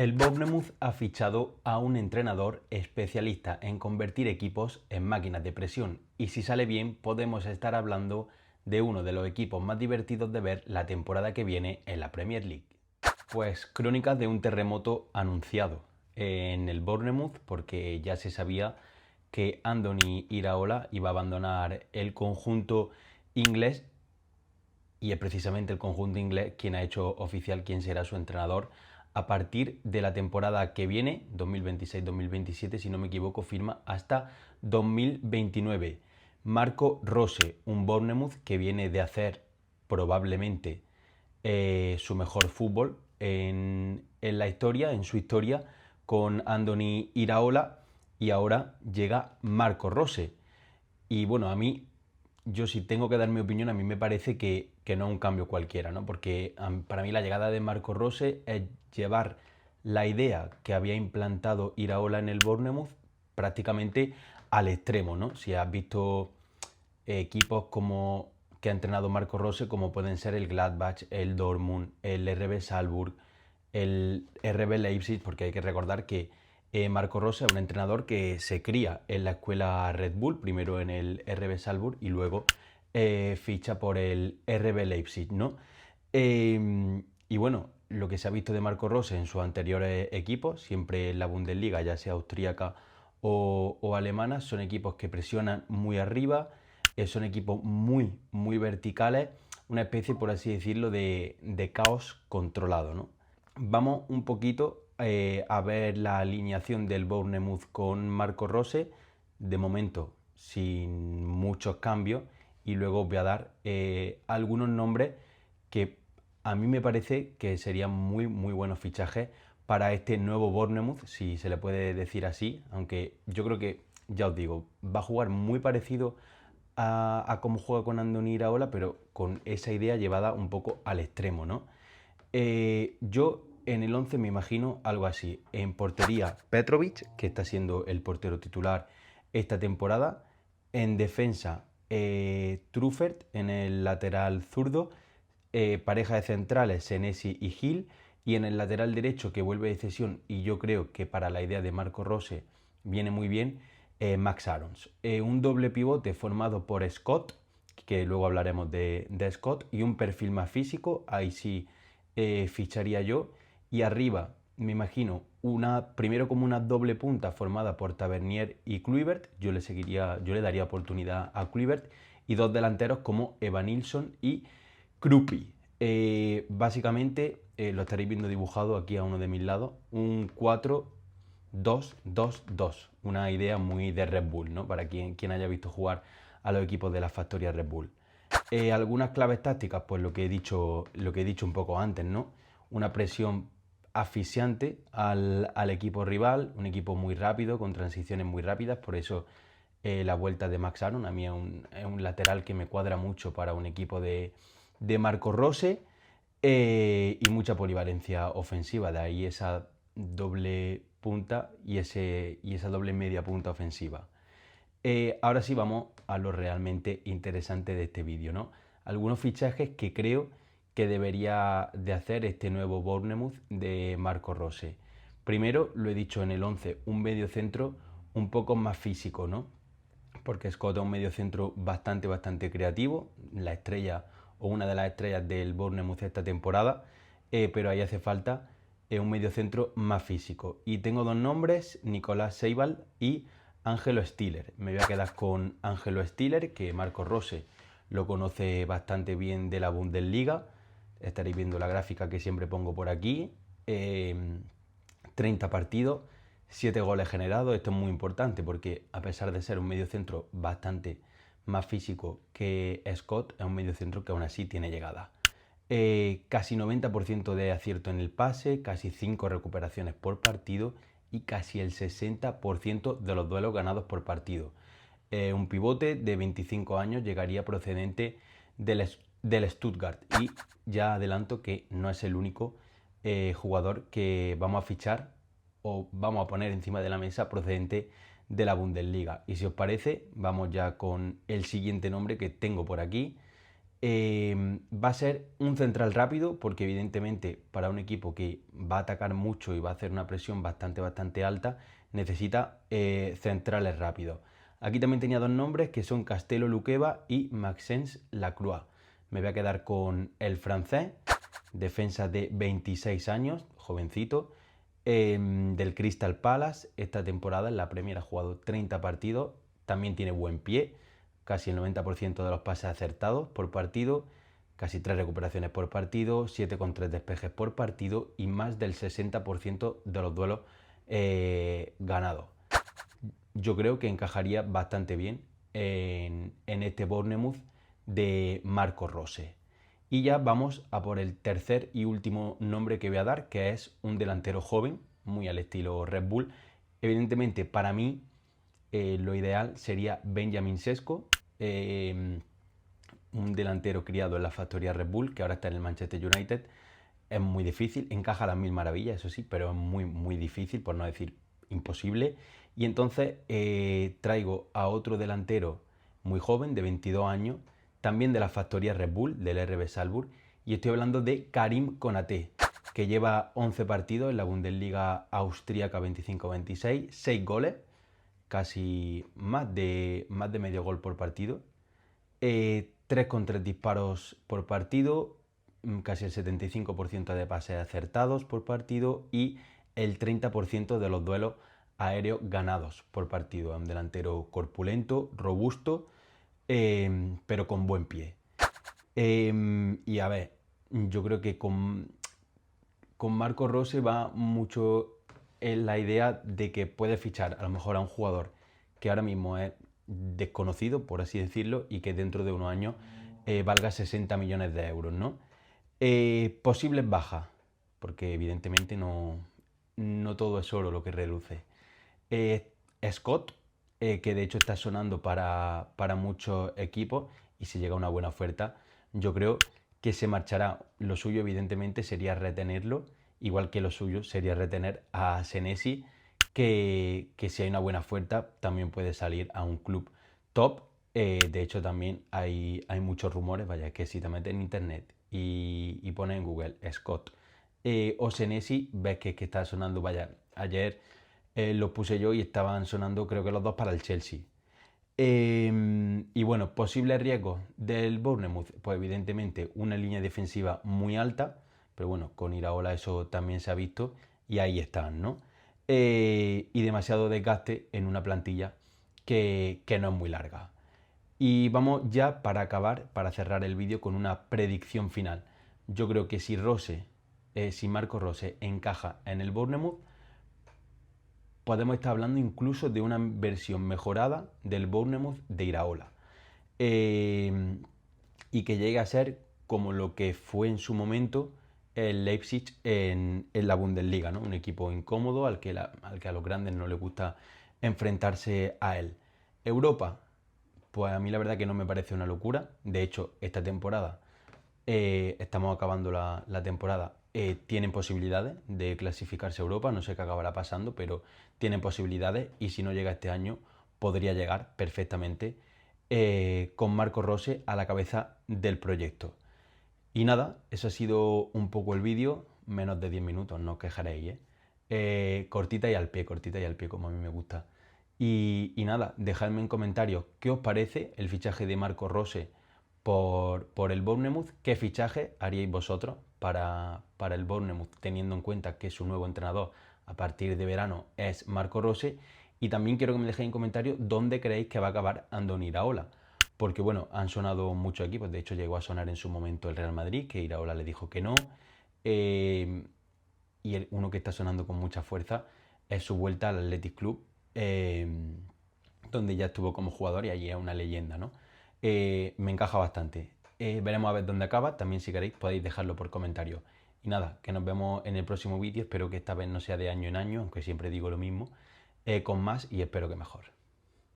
El Bournemouth ha fichado a un entrenador especialista en convertir equipos en máquinas de presión y si sale bien podemos estar hablando de uno de los equipos más divertidos de ver la temporada que viene en la Premier League. Pues crónicas de un terremoto anunciado en el Bournemouth porque ya se sabía que Andoni Iraola iba a abandonar el conjunto inglés y es precisamente el conjunto inglés quien ha hecho oficial quién será su entrenador a partir de la temporada que viene, 2026-2027, si no me equivoco, firma hasta 2029. Marco Rose, un Bournemouth que viene de hacer probablemente su mejor fútbol en la historia, en su historia, con Andoni Iraola, y ahora llega Marco Rose. Y bueno, a mí, yo si tengo que dar mi opinión, a mí me parece que no es un cambio cualquiera, ¿no? Porque para mí la llegada de Marco Rose es llevar la idea que había implantado Iraola en el Bournemouth prácticamente al extremo, ¿no? Si has visto equipos como que ha entrenado Marco Rose, como pueden ser el Gladbach, el Dortmund, el RB Salzburg, el RB Leipzig, porque hay que recordar que Marco Rose es un entrenador que se cría en la escuela Red Bull, primero en el RB Salzburg y luego ficha por el RB Leipzig, ¿no? Y bueno, lo que se ha visto de Marco Rose en sus anteriores equipos, siempre en la Bundesliga, ya sea austríaca o alemana, son equipos que presionan muy arriba, son equipos muy verticales, una especie, por así decirlo, de caos controlado, ¿no? Vamos un poquito a ver la alineación del Bournemouth con Marco Rose, de momento sin muchos cambios, y luego os voy a dar algunos nombres que a mí me parece que serían muy buenos fichajes para este nuevo Bournemouth, si se le puede decir así, aunque yo creo que, ya os digo, va a jugar muy parecido a cómo juega con Andoni Iraola, pero con esa idea llevada un poco al extremo, ¿no? Yo en el 11 me imagino algo así. En portería, Petrovic, que está siendo el portero titular esta temporada. En defensa, Truffert en el lateral zurdo. Pareja de centrales, Senesi y Gil. Y en el lateral derecho, que vuelve de cesión, y yo creo que para la idea de Marco Rose viene muy bien, Max Aarons. Un doble pivote formado por Scott, que luego hablaremos de Scott, y un perfil más físico, ahí sí ficharía yo. Y arriba, me imagino, primero como una doble punta formada por Tavernier y Kluivert, yo le daría oportunidad a Kluivert, y dos delanteros como Evanilson y Krupi. Básicamente, lo estaréis viendo dibujado aquí a uno de mis lados, un 4-2-2-2, una idea muy de Red Bull, ¿no? Para quien haya visto jugar a los equipos de la factoría Red Bull. Algunas claves tácticas, pues lo que he dicho un poco antes, ¿no? Una presión asfixiante al equipo rival, un equipo muy rápido, con transiciones muy rápidas, por eso la vuelta de Max Aaron, a mí es un lateral que me cuadra mucho para un equipo de Marco Rose, y mucha polivalencia ofensiva, de ahí esa doble punta y esa doble media punta ofensiva. Ahora sí vamos a lo realmente interesante de este vídeo, ¿no? Algunos fichajes que creo que debería de hacer este nuevo Bournemouth de Marco Rose. Primero, lo he dicho en el 11, un medio centro un poco más físico, ¿no? Porque Scott es un medio centro bastante creativo, la estrella o una de las estrellas del Bournemouth esta temporada, pero ahí hace falta un medio centro más físico. Y tengo dos nombres, Nicolás Seibal y Ángelo Stiller. Me voy a quedar con Ángelo Stiller, que Marco Rose lo conoce bastante bien de la Bundesliga. Estaréis viendo la gráfica que siempre pongo por aquí. 30 partidos, 7 goles generados. Esto es muy importante porque a pesar de ser un mediocentro bastante más físico que Scott, es un mediocentro que aún así tiene llegada. Casi 90% de acierto en el pase, casi 5 recuperaciones por partido y casi el 60% de los duelos ganados por partido. Un pivote de 25 años llegaría procedente del Stuttgart, y ya adelanto que no es el único jugador que vamos a fichar o vamos a poner encima de la mesa procedente de la Bundesliga. Y si os parece, vamos ya con el siguiente nombre que tengo por aquí. Va a ser un central rápido porque evidentemente para un equipo que va a atacar mucho y va a hacer una presión bastante alta, necesita centrales rápidos. Aquí también tenía dos nombres que son Castelo Luqueba y Maxence Lacroix. Me voy a quedar con el francés, defensa de 26 años, jovencito, del Crystal Palace. Esta temporada en la Premier ha jugado 30 partidos, también tiene buen pie, casi el 90% de los pases acertados por partido, casi 3 recuperaciones por partido, 7,3 despejes por partido y más del 60% de los duelos ganados. Yo creo que encajaría bastante bien en este Bournemouth de Marco Rose. Y ya vamos a por el tercer y último nombre que voy a dar, que es un delantero joven, muy al estilo Red Bull. Evidentemente, para mí, lo ideal sería Benjamin Sesko, un delantero criado en la factoría Red Bull, que ahora está en el Manchester United. Es muy difícil, encaja a las mil maravillas, eso sí, pero es muy difícil, por no decir imposible. Y entonces traigo a otro delantero muy joven, de 22 años, también de la factoría Red Bull, del RB Salzburg, y estoy hablando de Karim Konaté, que lleva 11 partidos en la Bundesliga austríaca 25-26, 6 goles, casi más de medio gol por partido, 3,3 disparos por partido, casi el 75% de pases acertados por partido y el 30% de los duelos aéreos ganados por partido. Un delantero corpulento, robusto, pero con buen pie. Y a ver, yo creo que con Marco Rose va mucho en la idea de que puede fichar a lo mejor a un jugador que ahora mismo es desconocido, por así decirlo, y que dentro de unos años valga 60 millones de euros, ¿no? Posibles bajas, porque evidentemente no todo es oro lo que reluce. Scott, que de hecho está sonando para muchos equipos, y si llega una buena oferta, yo creo que se marchará. Lo suyo evidentemente sería retenerlo, igual que lo suyo sería retener a Senesi, que si hay una buena oferta también puede salir a un club top. De hecho también hay muchos rumores, vaya, que si te metes en internet y pones en Google Scott o Senesi, ves que está sonando, vaya, ayer los puse yo y estaban sonando creo que los dos para el Chelsea. Y bueno, posibles riesgos del Bournemouth, pues evidentemente una línea defensiva muy alta, pero bueno, con Iraola eso también se ha visto y ahí están, ¿no? Y demasiado desgaste en una plantilla que no es muy larga. Y vamos ya para acabar, para cerrar el vídeo con una predicción final. Yo creo que si Marco Rose encaja en el Bournemouth, podemos estar hablando incluso de una versión mejorada del Bournemouth de Iraola. Y que llegue a ser como lo que fue en su momento el Leipzig en la Bundesliga, ¿no? Un equipo incómodo al que a los grandes no les gusta enfrentarse a él. Europa, pues a mí la verdad que no me parece una locura. De hecho, esta temporada, estamos acabando la temporada, tienen posibilidades de clasificarse a Europa. No sé qué acabará pasando, pero tienen posibilidades y si no llega este año, podría llegar perfectamente con Marco Rose a la cabeza del proyecto. Y nada, eso ha sido un poco el vídeo, menos de 10 minutos, no os quejaréis, cortita y al pie, como a mí me gusta. Y nada, dejadme en comentarios qué os parece el fichaje de Marco Rose por el Bournemouth, qué fichaje haríais vosotros para el Bournemouth, teniendo en cuenta que su nuevo entrenador a partir de verano es Marco Rose. Y también quiero que me dejéis en comentarios dónde creéis que va a acabar Andoni Iraola. Porque bueno, han sonado muchos equipos, de hecho llegó a sonar en su momento el Real Madrid, que Iraola le dijo que no. Y uno que está sonando con mucha fuerza es su vuelta al Athletic Club, donde ya estuvo como jugador y allí es una leyenda, ¿no? Me encaja bastante. Veremos a ver dónde acaba, también si queréis podéis dejarlo por comentarios. Y nada, que nos vemos en el próximo vídeo, espero que esta vez no sea de año en año, aunque siempre digo lo mismo, con más y espero que mejor.